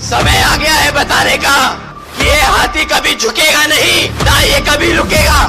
समय आ गया है बताने का कि ये हाथी कभी झुकेगा नहीं, ना ये कभी रुकेगा।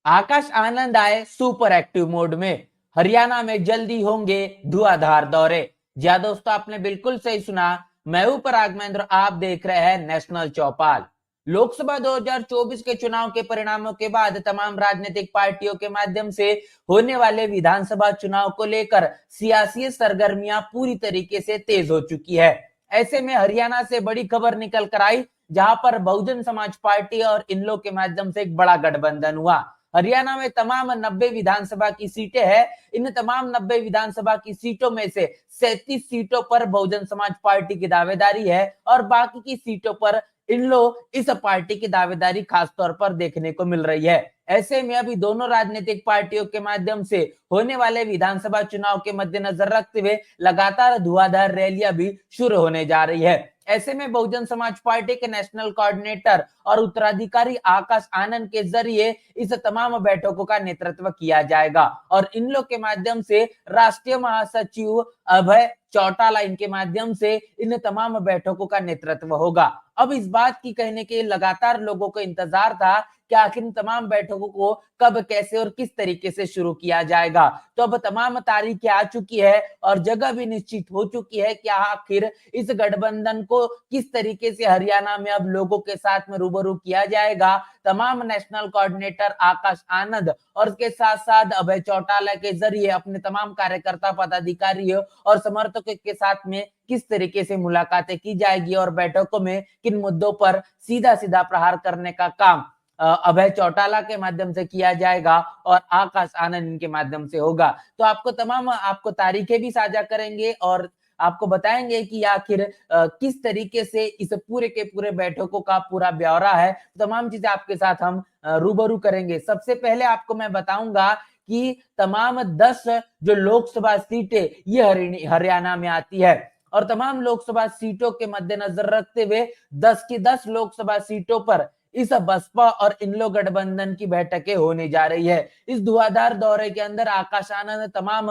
आकाश आनंद आए सुपर एक्टिव मोड में। हरियाणा में जल्दी होंगे धुआंधार दौरे। जी हां दोस्तों, आपने बिल्कुल सही सुना। मैं हूं पराग महेंद्र, आप देख रहे हैं नेशनल चौपाल। लोकसभा 2024 के चुनाव के परिणामों के बाद तमाम राजनीतिक पार्टियों के माध्यम से होने वाले विधानसभा चुनाव को लेकर सियासी सरगर्मियां पूरी तरीके से तेज हो चुकी है। ऐसे में हरियाणा से बड़ी खबर निकल कर आई, जहां पर बहुजन समाज पार्टी और इन लोग के माध्यम से एक बड़ा गठबंधन हुआ। हरियाणा में तमाम 90 विधानसभा की सीटें हैं। इन तमाम 90 विधानसभा की सीटों में से 37 सीटों पर बहुजन समाज पार्टी की दावेदारी है और बाकी की सीटों पर इन लोग इस पार्टी की दावेदारी खासतौर पर देखने को मिल रही है। ऐसे में अभी दोनों राजनीतिक पार्टियों के माध्यम से होने वाले विधानसभा चुनाव के मद्देनजर रखते हुए लगातार धुआंधार रैलियां भी शुरू होने जा रही है। ऐसे में बहुजन समाज पार्टी के नेशनल कोऑर्डिनेटर और उत्तराधिकारी आकाश आनंद के जरिए इस तमाम बैठकों का नेतृत्व किया जाएगा और इन लोग के माध्यम से राष्ट्रीय महासचिव अभय चौटाला इनके माध्यम से इन तमाम बैठकों का नेतृत्व होगा। अब इस बात की कहने के लगातार लोगों को इंतजार था कि आखिर इन तमाम बैठकों को कब, कैसे और किस तरीके से शुरू किया जाएगा। तो अब तमाम तारीखें आ चुकी है और जगह भी निश्चित हो चुकी है कि आखिर इस गठबंधन को किस तरीके से हरियाणा में अब लोगों के साथ में रूबरू किया जाएगा। तमाम नेशनल कोऑर्डिनेटर आकाश आनंद और उसके साथ साथ अभय चौटाला के जरिए अपने तमाम कार्यकर्ता, पदाधिकारियों और समर्थकों के साथ में किस तरीके से मुलाकातें की जाएगी और बैठकों में किन मुद्दों पर सीधा सीधा प्रहार करने का काम अभय चौटाला के माध्यम से किया जाएगा और आकाश आनंद के माध्यम से होगा। तो आपको तारीखें भी साझा करेंगे और आपको बताएंगे कि आखिर किस तरीके से इस पूरे के पूरे बैठकों का पूरा ब्यौरा है। तमाम चीजें आपके साथ हम रूबरू करेंगे। सबसे पहले आपको मैं बताऊंगा कि तमाम 10 जो लोकसभा सीटें ये हरियाणा में आती है और तमाम लोकसभा सीटों के मद्देनजर रखते हुए 10 की 10 लोकसभा सीटों पर इस बसपा और इन लोग गठबंधन की बैठकें होने जा रही है। इस धुआंधार दौरे के अंदर आकाश आनंद तमाम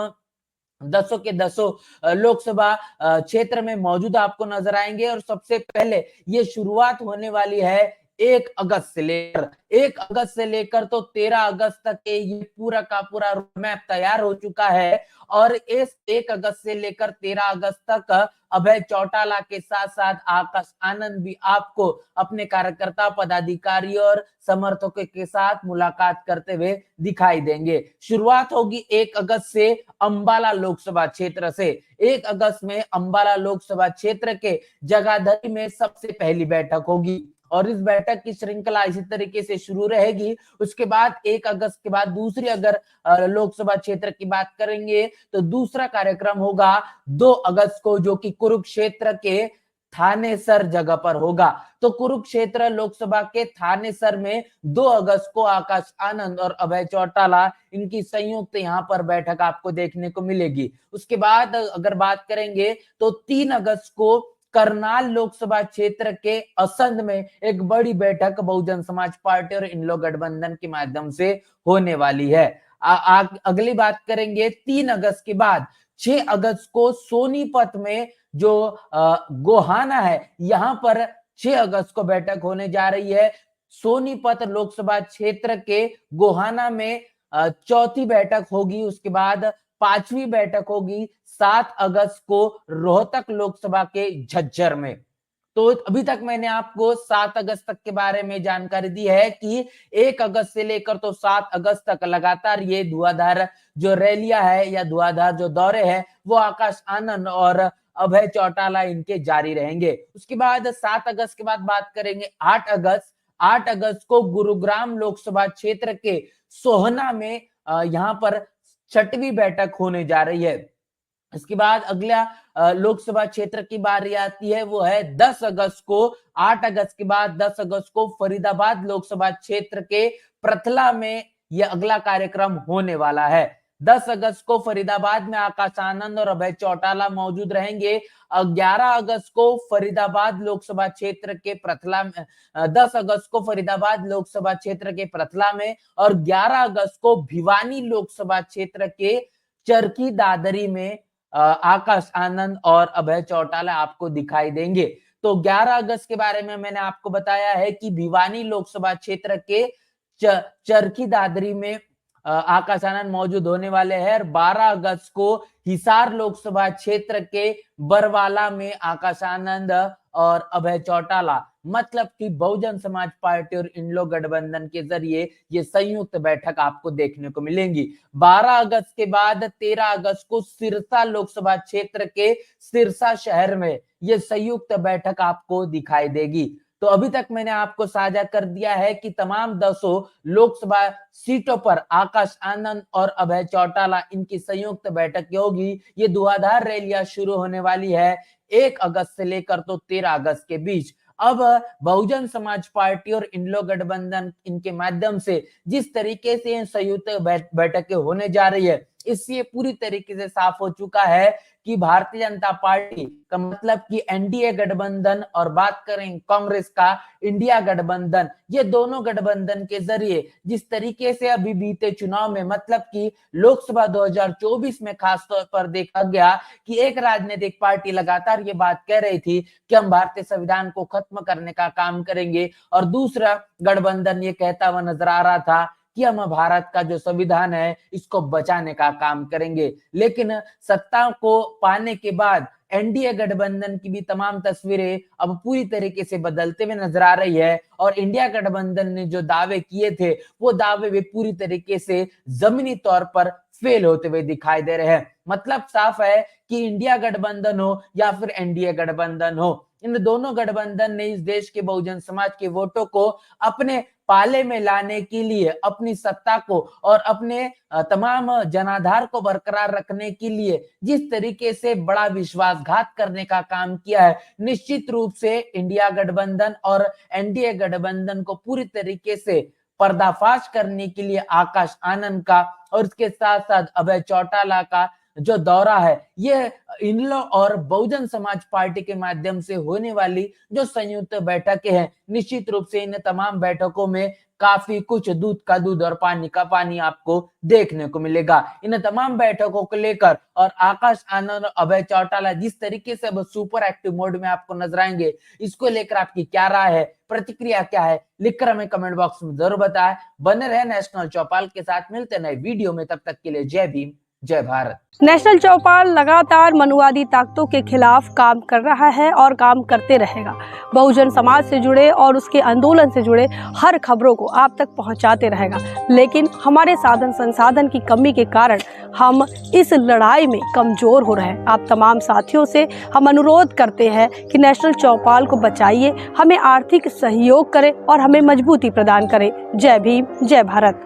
दसों के दसों लोकसभा क्षेत्र में मौजूद आपको नजर आएंगे और सबसे पहले ये शुरुआत होने वाली है 1 अगस्त से लेकर तो 13 अगस्त तक के ये पूरा का पूरा रोड मैप तैयार हो चुका है और इस 1 अगस्त से लेकर 13 अगस्त तक अभय चौटाला के साथ साथ आकाश आनंद भी आपको अपने कार्यकर्ता, पदाधिकारी और समर्थकों के साथ मुलाकात करते हुए दिखाई देंगे। शुरुआत होगी 1 अगस्त से अंबाला लोकसभा क्षेत्र से। 1 अगस्त में अंबाला लोकसभा क्षेत्र के जगाधरी में सबसे पहली बैठक होगी और इस बैठक की श्रृंखला इसी तरीके से शुरू रहेगी। उसके बाद 1 अगस्त के बाद दूसरी अगर लोकसभा क्षेत्र की बात करेंगे तो दूसरा कार्यक्रम होगा 2 अगस्त को, जो कि कुरुक्षेत्र के थानेसर जगह पर होगा। तो कुरुक्षेत्र लोकसभा के थानेसर में 2 अगस्त को आकाश आनंद और अभय चौटाला इनकी संयुक्त यहाँ पर बैठक आपको देखने को मिलेगी। उसके बाद अगर बात करेंगे तो 3 अगस्त को करनाल लोकसभा क्षेत्र के असंध में एक बड़ी बैठक बहुजन समाज पार्टी और इन लोग गठबंधन के माध्यम से होने वाली है। अगली बात करेंगे 3 अगस्त के बाद 6 अगस्त को सोनीपत में जो गोहाना है, यहां पर 6 अगस्त को बैठक होने जा रही है। सोनीपत लोकसभा क्षेत्र के गोहाना में चौथी बैठक होगी। उसके बाद 5वीं बैठक होगी 7 अगस्त को रोहतक लोकसभा के झज्जर में। तो अभी तक मैंने आपको 7 अगस्त तक के बारे में जानकारी दी है कि 1 अगस्त से लेकर तो 7 अगस्त तक लगातार ये धुआंधार जो रैलियां है या धुआंधार जो दौरे हैं वो आकाश आनंद और अभय चौटाला इनके जारी रहेंगे। उसके बाद 7 अगस्त के बाद बात करेंगे 8 अगस्त। 8 अगस्त को गुरुग्राम लोकसभा क्षेत्र के सोहना में यहाँ पर 6वीं बैठक होने जा रही है। इसके बाद अगला लोकसभा क्षेत्र की बारी आती है, वो है 10 अगस्त को। 8 अगस्त के बाद 10 अगस्त को फरीदाबाद लोकसभा क्षेत्र के प्रथला में यह अगला कार्यक्रम होने वाला है। 10 अगस्त को फरीदाबाद में आकाश आनंद और अभय चौटाला मौजूद रहेंगे। 11 अगस्त को फरीदाबाद लोकसभा क्षेत्र के प्रथला में 10 अगस्त को फरीदाबाद लोकसभा क्षेत्र के प्रथला में और 11 अगस्त को भिवानी लोकसभा क्षेत्र के चरखी दादरी में आकाश आनंद और अभय चौटाला आपको दिखाई देंगे। तो 11 अगस्त के बारे में मैंने आपको बताया है कि भिवानी लोकसभा क्षेत्र के चरखी दादरी में आकाश आनंद मौजूद होने वाले हैं। और 12 अगस्त को हिसार लोकसभा क्षेत्र के बरवाला में आकाश आनंद और अभय चौटाला, मतलब कि बहुजन समाज पार्टी और इंडो गठबंधन के जरिए ये संयुक्त बैठक आपको देखने को मिलेंगी। 12 अगस्त के बाद 13 अगस्त को सिरसा लोकसभा क्षेत्र के सिरसा शहर में ये संयुक्त बैठक आपको दिखाई देगी। तो अभी तक मैंने आपको साझा कर दिया है कि तमाम 10 लोकसभा सीटों पर आकाश आनंद और अभय चौटाला इनकी संयुक्त बैठक होगी। ये धुआंधार रैलियां शुरू होने वाली है 1 अगस्त से लेकर तो 13 अगस्त के बीच। अब बहुजन समाज पार्टी और इंडो गठबंधन इनके माध्यम से जिस तरीके से संयुक्त बैठकें होने जा रही है, इससे पूरी तरीके से साफ हो चुका है कि भारतीय जनता पार्टी का मतलब कि एनडीए गठबंधन और बात करें कांग्रेस का इंडिया गठबंधन, ये दोनों गठबंधन के जरिए जिस तरीके से अभी बीते चुनाव में, मतलब कि लोकसभा 2024 में खासतौर पर देखा गया कि एक राजनीतिक पार्टी लगातार ये बात कह रही थी कि हम भारतीय संविधान को खत्म करने का काम करेंगे, और दूसरा गठबंधन ये कहता हुआ नजर आ रहा था कि हम भारत का जो संविधान है इसको बचाने का काम करेंगे। लेकिन सत्ता को पाने के बाद एनडीए गठबंधन की भी तमाम तस्वीरें अब पूरी तरीके से बदलते हुए नजर आ रही है, और इंडिया गठबंधन ने जो दावे किए थे वो दावे भी पूरी तरीके से जमीनी तौर पर फेल होते हुए दिखाई दे रहे हैं। मतलब साफ है कि इंडिया गठबंधन हो या फिर एनडीए गठबंधन हो, इन दोनों गठबंधन ने इस देश के बहुजन समाज के वोटों को अपने पाले में लाने के लिए, अपनी सत्ता को और अपने तमाम जनाधार को बरकरार रखने के लिए जिस तरीके से बड़ा विश्वासघात करने का काम किया है, निश्चित रूप से इंडिया गठबंधन और एनडीए गठबंधन को पूरी तरीके से पर्दाफाश करने के लिए आकाश आनंद का और उसके साथ साथ अभय चौटाला का जो दौरा है, ये इंडो और बहुजन समाज पार्टी के माध्यम से होने वाली जो संयुक्त बैठकें हैं, निश्चित रूप से इन तमाम बैठकों में काफी कुछ दूध का दूध और पानी का पानी आपको देखने को मिलेगा। इन तमाम बैठकों को लेकर और आकाश आनंद और अभय चौटाला जिस तरीके से अब सुपर एक्टिव मोड में आपको नजर आएंगे, इसको लेकर आपकी क्या राय है, प्रतिक्रिया क्या है, लिखकर हमें कमेंट बॉक्स में जरूर बताएं। बने रहे नेशनल चौपाल के साथ, मिलते नए वीडियो में, तब तक के लिए जय भीम जय भारत। नेशनल चौपाल लगातार मनुवादी ताकतों के खिलाफ काम कर रहा है और काम करते रहेगा। बहुजन समाज से जुड़े और उसके आंदोलन से जुड़े हर खबरों को आप तक पहुंचाते रहेगा, लेकिन हमारे साधन संसाधन की कमी के कारण हम इस लड़ाई में कमजोर हो रहे हैं। आप तमाम साथियों से हम अनुरोध करते हैं कि नेशनल चौपाल को बचाइए, हमें आर्थिक सहयोग करें और हमें मजबूती प्रदान करें। जय भीम जय भारत।